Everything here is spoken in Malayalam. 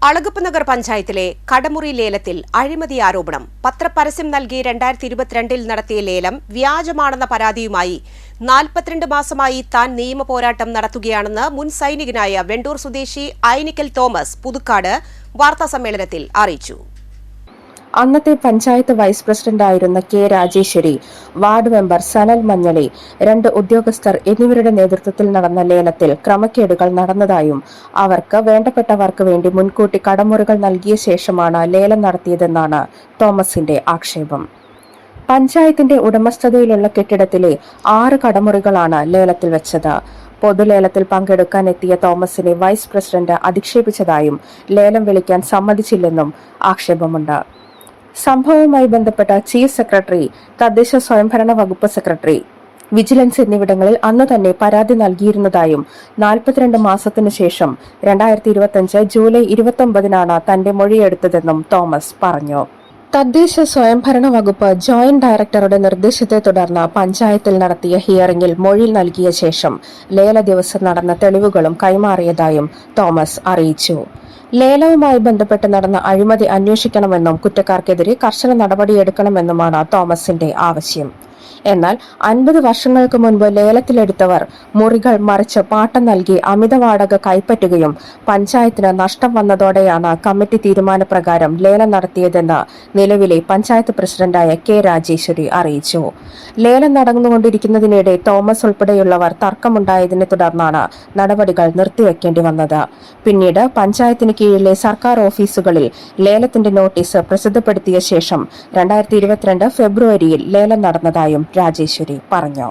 അളഗപ്പ് നഗർ പഞ്ചായത്തിലെ കടമുറി ലേലത്തിൽ അഴിമതി ആരോപണം. പത്രപരസ്യം നൽകി 2022 നടത്തിയ ലേലം വ്യാജമാണെന്ന പരാതിയുമായി 42 മാസമായി താൻ നിയമ പോരാട്ടം നടത്തുകയാണെന്ന് മുൻ സൈനികനായ വെണ്ടൂർ സ്വദേശി ഐനിക്കൽ തോമസ് പുതുക്കാട് വാർത്താസമ്മേളനത്തിൽ അറിയിച്ചു. അന്നത്തെ പഞ്ചായത്ത് വൈസ് പ്രസിഡന്റായിരുന്ന K Rajeshwari, ward member Sanal Manjali, 2 ഉദ്യോഗസ്ഥർ എന്നിവരുടെ നേതൃത്വത്തിൽ നടന്ന ലേലത്തിൽ ക്രമക്കേടുകൾ നടന്നതായും അവർക്ക് വേണ്ടപ്പെട്ടവർക്ക് വേണ്ടി മുൻകൂട്ടി കടമുറികൾ നൽകിയ ശേഷമാണ് ലേലം നടത്തിയതെന്നാണ് തോമസിന്റെ ആക്ഷേപം. പഞ്ചായത്തിന്റെ ഉടമസ്ഥതയിലുള്ള കെട്ടിടത്തിലെ 6 കടമുറികളാണ് ലേലത്തിൽ വെച്ചത്. പൊതുലേലത്തിൽ പങ്കെടുക്കാൻ എത്തിയ തോമസിനെ വൈസ് പ്രസിഡന്റ് അധിക്ഷേപിച്ചതായും ലേലം വിളിക്കാൻ സമ്മതിച്ചില്ലെന്നും ആക്ഷേപമുണ്ട്. സംഭവവുമായി ബന്ധപ്പെട്ട ചീഫ് സെക്രട്ടറി, തദ്ദേശ സ്വയംഭരണ വകുപ്പ് സെക്രട്ടറി, വിജിലൻസ് എന്നിവിടങ്ങളിൽ അന്നു തന്നെ പരാതി നൽകിയിരുന്നതായും 42 മാസത്തിനു ശേഷം 2025 ജൂലൈ 29-നാണ് തന്റെ മൊഴിയെടുത്തതെന്നും തോമസ് പറഞ്ഞു. തദ്ദേശ സ്വയംഭരണ വകുപ്പ് ജോയിന്റ് ഡയറക്ടറുടെ നിർദ്ദേശത്തെ തുടർന്ന് പഞ്ചായത്തിൽ നടത്തിയ ഹിയറിംഗിൽ മൊഴി നൽകിയ ശേഷം ലേല ദിവസം നടന്ന തെളിവുകളും കൈമാറിയതായും തോമസ് അറിയിച്ചു. ലേലവുമായി ബന്ധപ്പെട്ട് നടന്ന അഴിമതി അന്വേഷിക്കണമെന്നും കുറ്റക്കാർക്കെതിരെ കർശന നടപടിയെടുക്കണമെന്നുമാണ് തോമസിന്റെ ആവശ്യം. എന്നാൽ 50 വർഷങ്ങൾക്ക് മുൻപ് ലേലത്തിലെടുത്തവർ മുറികൾ മറിച്ച് പാട്ടം നൽകി അമിത വാടക കൈപ്പറ്റുകയും പഞ്ചായത്തിന് നഷ്ടം വന്നതോടെയാണ് കമ്മിറ്റി തീരുമാനപ്രകാരം ലേലം നടത്തിയതെന്ന് നിലവിലെ പഞ്ചായത്ത് പ്രസിഡന്റായ കെ രാജേശ്വരി അറിയിച്ചു. ലേലം നടന്നുകൊണ്ടിരിക്കുന്നതിനിടെ തോമസ് ഉൾപ്പെടെയുള്ളവർ തർക്കമുണ്ടായതിനെ തുടർന്നാണ് നടപടികൾ നിർത്തിവെക്കേണ്ടി വന്നത്. പിന്നീട് പഞ്ചായത്തിന് കീഴിലെ സർക്കാർ ഓഫീസുകളിൽ ലേലത്തിന്റെ നോട്ടീസ് പ്രസിദ്ധപ്പെടുത്തിയ ശേഷം 2022 ഫെബ്രുവരിയിൽ ലേലം നടന്നതായും രാജേശ്വരി പറഞ്ഞു.